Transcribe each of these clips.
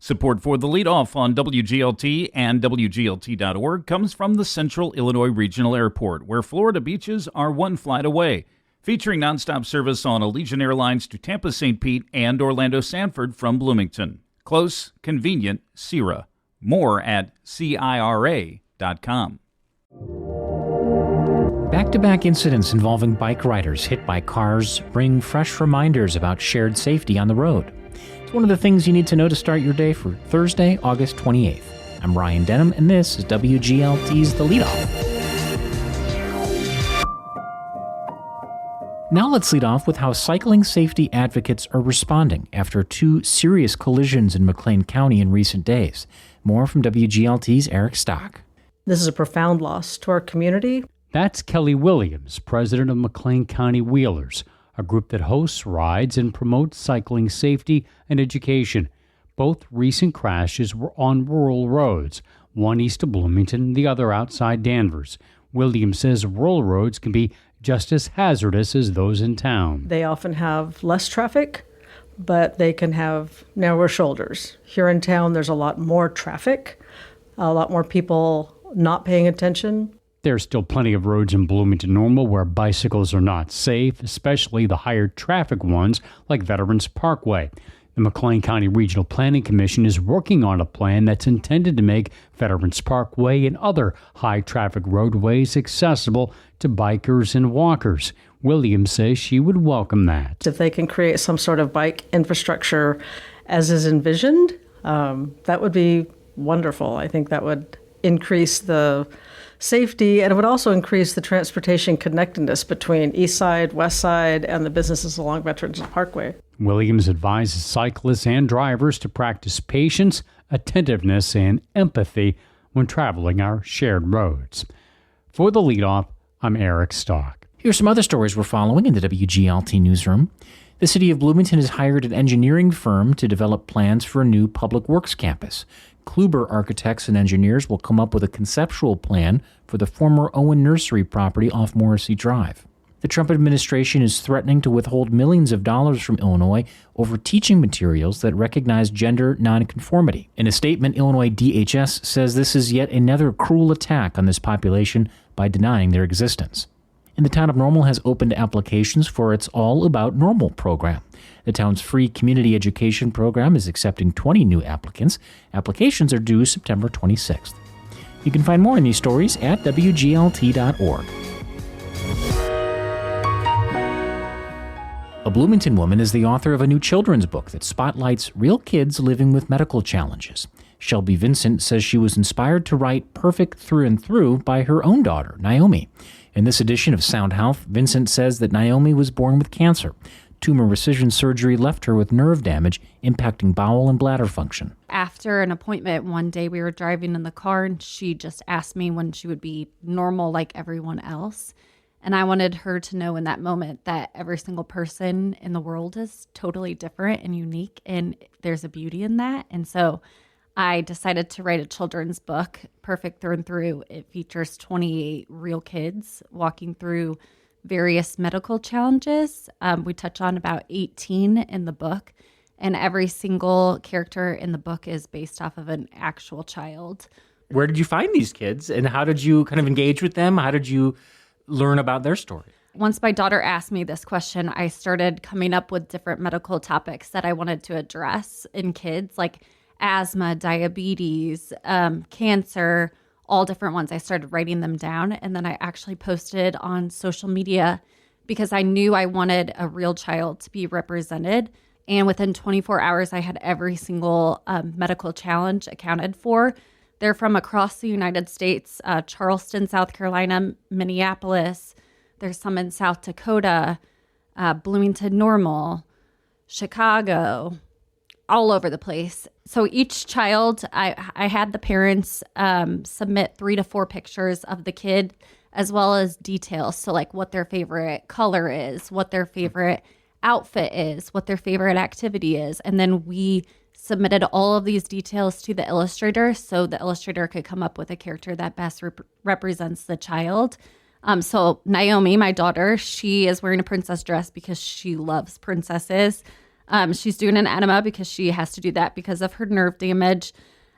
Support for the Leadoff on WGLT and WGLT.org comes from the Central Illinois Regional Airport, where Florida beaches are one flight away. Featuring nonstop service on Allegiant Airlines to Tampa, St. Pete, and Orlando Sanford from Bloomington. Close, convenient, CIRA. More at CIRA.com. Back-to-back incidents involving bike riders hit by cars bring fresh reminders about shared safety on the road. It's one of the things you need to know to start your day for Thursday, August 28th. I'm Ryan Denham, and this is WGLT's The Leadoff. Now let's lead off with how cycling safety advocates are responding after two serious collisions in McLean County in recent days. More from WGLT's Eric Stock. This is a profound loss to our community. That's Kelly Williams, president of McLean County Wheelers, a group that hosts rides and promotes cycling safety and education. Both recent crashes were on rural roads, one east of Bloomington, the other outside Danvers. Williams says rural roads can be just as hazardous as those in town. They often have less traffic, but they can have narrower shoulders. Here in town, there's a lot more traffic, a lot more people not paying attention. There's still plenty of roads in Bloomington Normal where bicycles are not safe, especially the higher traffic ones like Veterans Parkway. The McLean County Regional Planning Commission is working on a plan that's intended to make Veterans Parkway and other high-traffic roadways accessible to bikers and walkers. Williams says she would welcome that. If they can create some sort of bike infrastructure as is envisioned, that would be wonderful. I think that would increase the safety, and it would also increase the transportation connectedness between East Side, West Side, and the businesses along Veterans Parkway. Williams advises cyclists and drivers to practice patience, attentiveness, and empathy when traveling our shared roads. For the Leadoff, I'm Eric Stock. Here's some other stories we're following in the WGLT newsroom. The city of Bloomington has hired an engineering firm to develop plans for a new public works campus. Kluber Architects and Engineers will come up with a conceptual plan for the former Owen Nursery property off Morrissey Drive. The Trump administration is threatening to withhold millions of dollars from Illinois over teaching materials that recognize gender nonconformity. In a statement, Illinois DHS says this is yet another cruel attack on this population by denying their existence. And the town of Normal has opened applications for its All About Normal program. The town's free community education program is accepting 20 new applicants. Applications are due September 26th. You can find more on these stories at WGLT.org. A Bloomington woman is the author of a new children's book that spotlights real kids living with medical challenges. Shelby Vincent says she was inspired to write Perfect Through and Through by her own daughter, Naomi. In this edition of Sound Health, Vincent says that Naomi was born with cancer. Tumor resection surgery left her with nerve damage, impacting bowel and bladder function. After an appointment one day, we were driving in the car, and she just asked me when she would be normal like everyone else. And I wanted her to know in that moment that every single person in the world is totally different and unique, and there's a beauty in that. And so I decided to write a children's book, Perfect Through and Through. It features 28 real kids walking through various medical challenges. We touch on about 18 in the book, and every single character in the book is based off of an actual child. Where did you find these kids, and how did you kind of engage with them? How did you learn about their story? Once my daughter asked me this question, I started coming up with different medical topics that I wanted to address in kids, like asthma, diabetes, cancer, all different ones. I started writing them down, and then I actually posted on social media because I knew I wanted a real child to be represented. And within 24 hours, I had every single medical challenge accounted for. They're from across the United States, Charleston, South Carolina, Minneapolis. There's some in South Dakota, Bloomington Normal, Chicago, all over the place. So each child, I had the parents submit 3 to 4 pictures of the kid, as well as details. So like what their favorite color is, what their favorite outfit is, what their favorite activity is. And then we submitted all of these details to the illustrator so the illustrator could come up with a character that best represents the child. So Naomi, my daughter, she is wearing a princess dress because she loves princesses. She's doing an enema because she has to do that because of her nerve damage.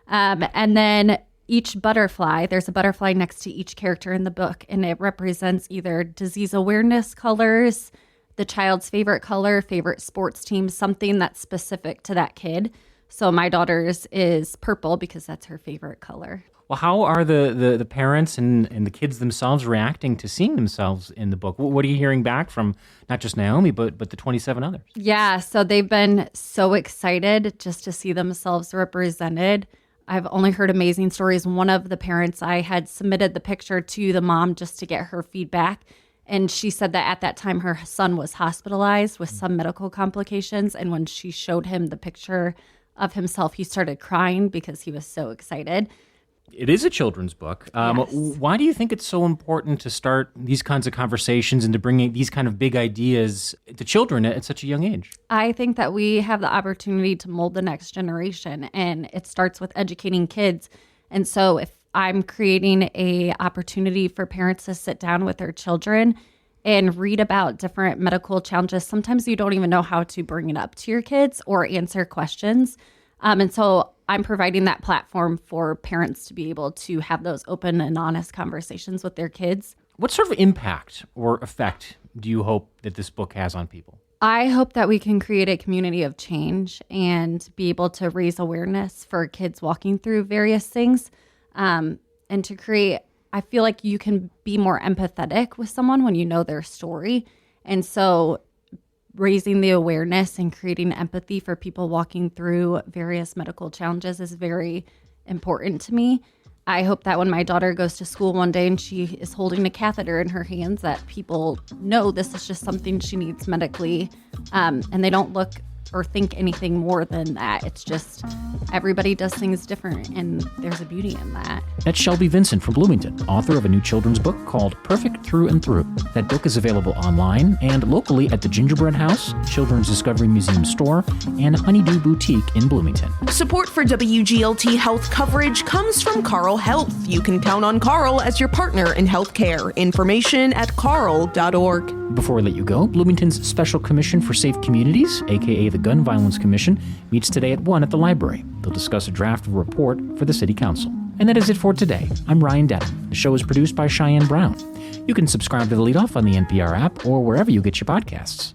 And then each butterfly, there's a butterfly next to each character in the book, and it represents either disease awareness colors, the child's favorite color, favorite sports team, something that's specific to that kid. So my daughter's is purple because that's her favorite color. Well, how are the parents and the kids themselves reacting to seeing themselves in the book? What are you hearing back from not just Naomi, but the 27 others? Yeah, so they've been so excited just to see themselves represented. I've only heard amazing stories. One of the parents, I had submitted the picture to the mom just to get her feedback. And she said that at that time, her son was hospitalized with some medical complications. And when she showed him the picture of himself, he started crying because he was so excited. It is a children's book. Yes. Why do you think it's so important to start these kinds of conversations and to bring these kind of big ideas to children at such a young age? I think that we have the opportunity to mold the next generation, and it starts with educating kids. And so if I'm creating a opportunity for parents to sit down with their children and read about different medical challenges, sometimes you don't even know how to bring it up to your kids or answer questions. And so I'm providing that platform for parents to be able to have those open and honest conversations with their kids. What sort of impact or effect do you hope that this book has on people? I hope that we can create a community of change and be able to raise awareness for kids walking through various things, and to create, I feel like you can be more empathetic with someone when you know their story. And so raising the awareness and creating empathy for people walking through various medical challenges is very important to me. I hope that when my daughter goes to school one day and she is holding a catheter in her hands, that people know this is just something she needs medically, and they don't look or think anything more than that. It's just everybody does things different, and there's a beauty in that. That's Shelby Vincent from Bloomington, author of a new children's book called Perfect Through and Through. That book is available online and locally at the Gingerbread House, Children's Discovery Museum store, and Honeydew Boutique in Bloomington. Support for WGLT health coverage comes from Carle Health. You can count on Carle as your partner in healthcare. Information at carle.org. Before we let you go, Bloomington's Special Commission for Safe Communities, a.k.a. the Gun Violence Commission, meets today at 1 at the library. They'll discuss a draft of a report for the City Council. And that is it for today. I'm Ryan Dedham. The show is produced by Cheyenne Brown. You can subscribe to The Leadoff on the NPR app or wherever you get your podcasts.